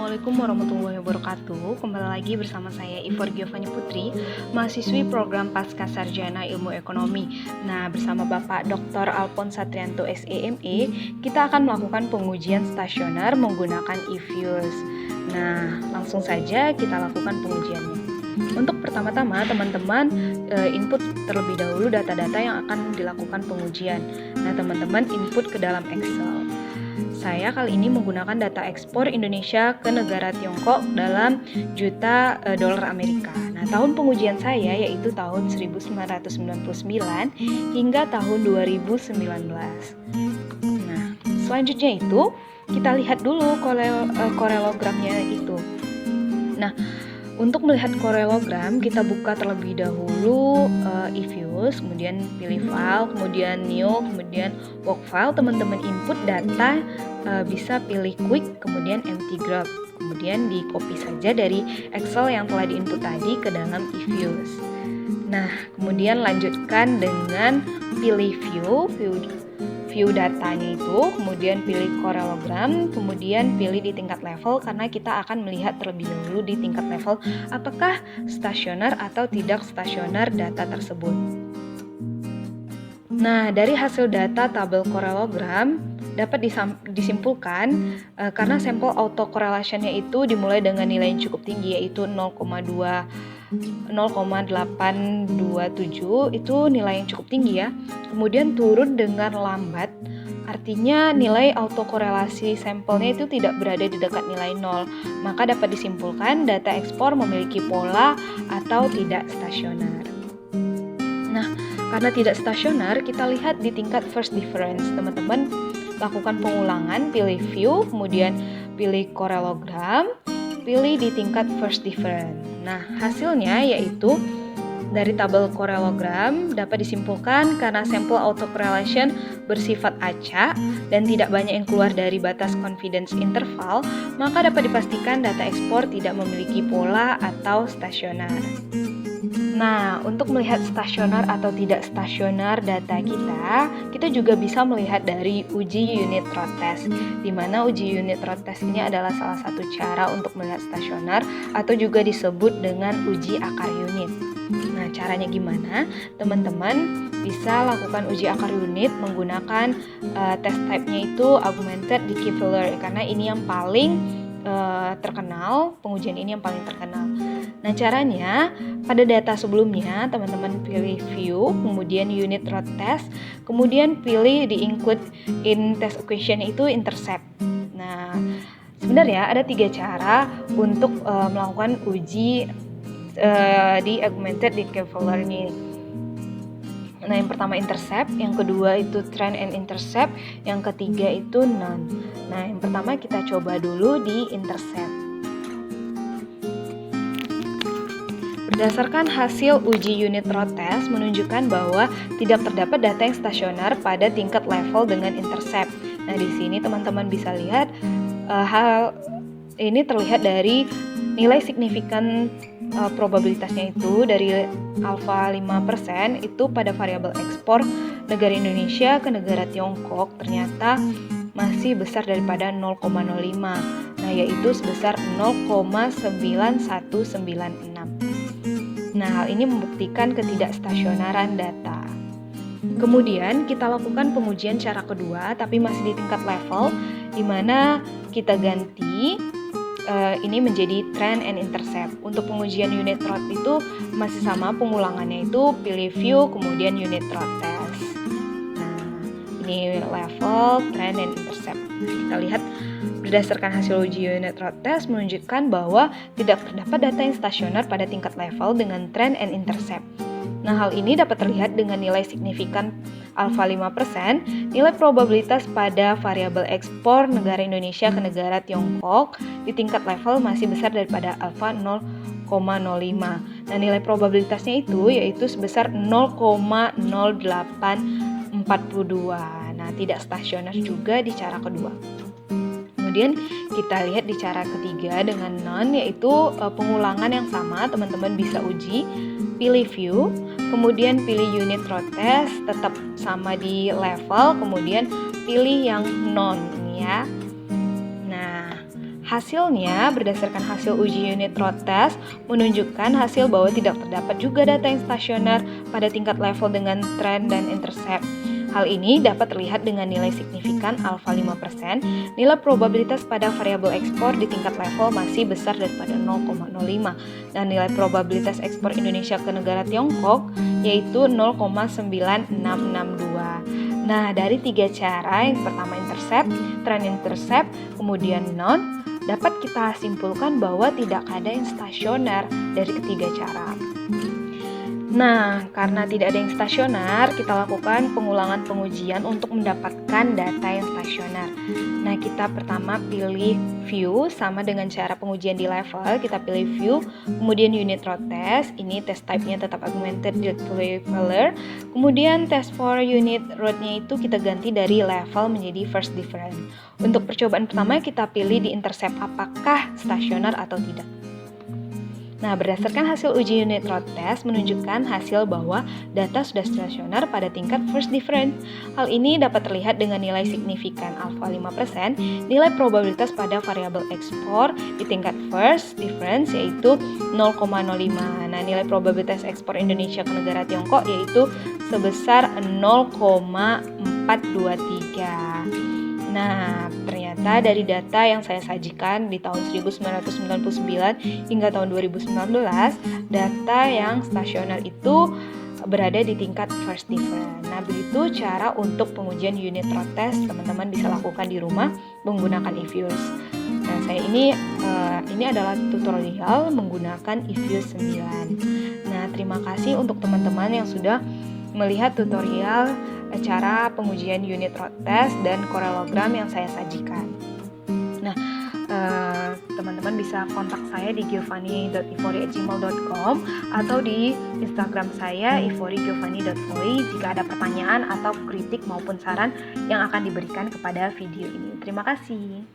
Assalamualaikum warahmatullahi wabarakatuh. Kembali lagi bersama saya Ivor Giovanni Putri, mahasiswi program Pasca Sarjana Ilmu Ekonomi. Nah, bersama Bapak Dr. Alphonse Satrianto SEME, kita akan melakukan pengujian stasioner menggunakan eFuels. Nah, langsung saja kita lakukan pengujiannya. Untuk pertama-tama, teman-teman input terlebih dahulu data-data yang akan dilakukan pengujian. Nah, teman-teman input ke dalam Excel. Saya kali ini menggunakan data ekspor Indonesia ke negara Tiongkok dalam juta dolar Amerika. Nah, tahun pengujian saya yaitu tahun 1999 hingga tahun 2019. Nah, selanjutnya itu kita lihat dulu korelogramnya itu. Nah, untuk melihat korelogram, kita buka terlebih dahulu eFuels, kemudian pilih file, kemudian new, kemudian work file. Teman-teman input data bisa pilih quick, kemudian empty graph. Kemudian di copy saja dari Excel yang telah diinput tadi ke dalam eFuels. Nah, kemudian lanjutkan dengan pilih view datanya itu, kemudian pilih korelogram, kemudian pilih di tingkat level karena kita akan melihat terlebih dahulu di tingkat level apakah stasioner atau tidak stasioner data tersebut. Nah, dari hasil data tabel korelogram dapat disimpulkan karena sampel autocorrelation-nya itu dimulai dengan nilai yang cukup tinggi yaitu 0,827 itu nilai yang cukup tinggi ya. Kemudian turun dengan lambat, artinya nilai autokorelasi sampelnya itu tidak berada di dekat nilai 0. Maka dapat disimpulkan data ekspor memiliki pola atau tidak stasioner. Nah, karena tidak stasioner, kita lihat di tingkat first difference. Teman-teman lakukan pengulangan, pilih view, kemudian pilih korelogram, pilih di tingkat first difference. Nah, hasilnya yaitu dari tabel korelogram dapat disimpulkan karena sampel autocorrelation bersifat acak dan tidak banyak yang keluar dari batas confidence interval, maka dapat dipastikan data ekspor tidak memiliki pola atau stasioner. Nah, untuk melihat stasioner atau tidak stasioner data kita juga bisa melihat dari uji unit root test, di mana uji unit root test ini adalah salah satu cara untuk melihat stasioner atau juga disebut dengan uji akar unit. Nah, caranya gimana? Teman-teman bisa lakukan uji akar unit menggunakan test type-nya itu augmented decoupler karena ini yang paling terkenal, pengujian ini yang paling terkenal. Nah, caranya pada data sebelumnya teman-teman pilih view, kemudian unit root test, kemudian pilih di include in test equation itu intercept. Nah, sebenarnya ada 3 cara untuk melakukan uji di augmented decoupler ini. Nah, yang pertama intercept, yang kedua itu trend and intercept, yang ketiga itu none. Nah, yang pertama kita coba dulu di intercept. Berdasarkan hasil uji unit root test menunjukkan bahwa tidak terdapat data yang stasioner pada tingkat level dengan intercept. Nah, di sini teman-teman bisa lihat hal ini terlihat dari nilai signifikan probabilitasnya itu dari alfa 5% itu pada variabel ekspor negara Indonesia ke negara Tiongkok ternyata masih besar daripada 0,05. Nah, yaitu sebesar 0,9196. Nah, hal ini membuktikan ketidakstasionaran data. Kemudian kita lakukan pengujian cara kedua tapi masih di tingkat level di mana kita ganti ini menjadi trend and intercept. Untuk pengujian unit root itu masih sama pengulangannya itu pilih view kemudian unit root test. Nah, ini level, trend and intercept. Kita lihat berdasarkan hasil uji unit root test menunjukkan bahwa tidak terdapat data yang stasioner pada tingkat level dengan trend and intercept. Nah, hal ini dapat terlihat dengan nilai signifikan alfa 5%, nilai probabilitas pada variabel ekspor negara Indonesia ke negara Tiongkok di tingkat level masih besar daripada alfa 0,05. Nah, nilai probabilitasnya itu yaitu sebesar 0,0842. Nah, tidak stasioner juga di cara kedua. Kemudian kita lihat di cara ketiga dengan none, yaitu pengulangan yang sama, teman-teman bisa uji, pilih view, kemudian pilih unit root test, tetap sama di level, kemudian pilih yang none ini ya. Nah, Hasilnya, berdasarkan hasil uji unit road test, menunjukkan hasil bahwa tidak terdapat juga data yang stasioner pada tingkat level dengan trend dan intercept. Hal ini dapat terlihat dengan nilai signifikan alfa 5%, nilai probabilitas pada variabel ekspor di tingkat level masih besar daripada 0,05, dan nilai probabilitas ekspor Indonesia ke negara Tiongkok yaitu 0,9662. Nah, dari 3 cara, yang pertama intercept, trend intercept, kemudian non, dapat kita simpulkan bahwa tidak ada yang stasioner dari ketiga cara. Nah, karena tidak ada yang stasioner, kita lakukan pengulangan pengujian untuk mendapatkan data yang stasioner. Nah, kita pertama pilih view, sama dengan cara pengujian di level, kita pilih view, kemudian unit road test, ini test type-nya tetap augmented leveler, kemudian test for unit road-nya itu kita ganti dari level menjadi first difference. Untuk percobaan pertama, kita pilih di intercept apakah stasioner atau tidak. Nah, berdasarkan hasil uji unit road test menunjukkan hasil bahwa data sudah stasioner pada tingkat first difference. Hal ini dapat terlihat dengan nilai signifikan alfa 5%, nilai probabilitas pada variabel ekspor di tingkat first difference yaitu 0,05. Nah, nilai probabilitas ekspor Indonesia ke negara Tiongkok yaitu sebesar 0,423. Nah, ternyata dari data yang saya sajikan di tahun 1999 hingga tahun 2019, data yang stasioner itu berada di tingkat first difference. Nah, begitu cara untuk pengujian unit road test, teman-teman bisa lakukan di rumah menggunakan eFuse. Nah, saya ini adalah tutorial menggunakan eFuse 9. Nah, terima kasih untuk teman-teman yang sudah melihat tutorial cara pengujian unit road test dan korelogram yang saya sajikan. Nah, teman-teman bisa kontak saya di giovanni.ifori@gmail.com atau di Instagram saya ifori.giovanni.foi jika ada pertanyaan atau kritik maupun saran yang akan diberikan kepada video ini. Terima kasih.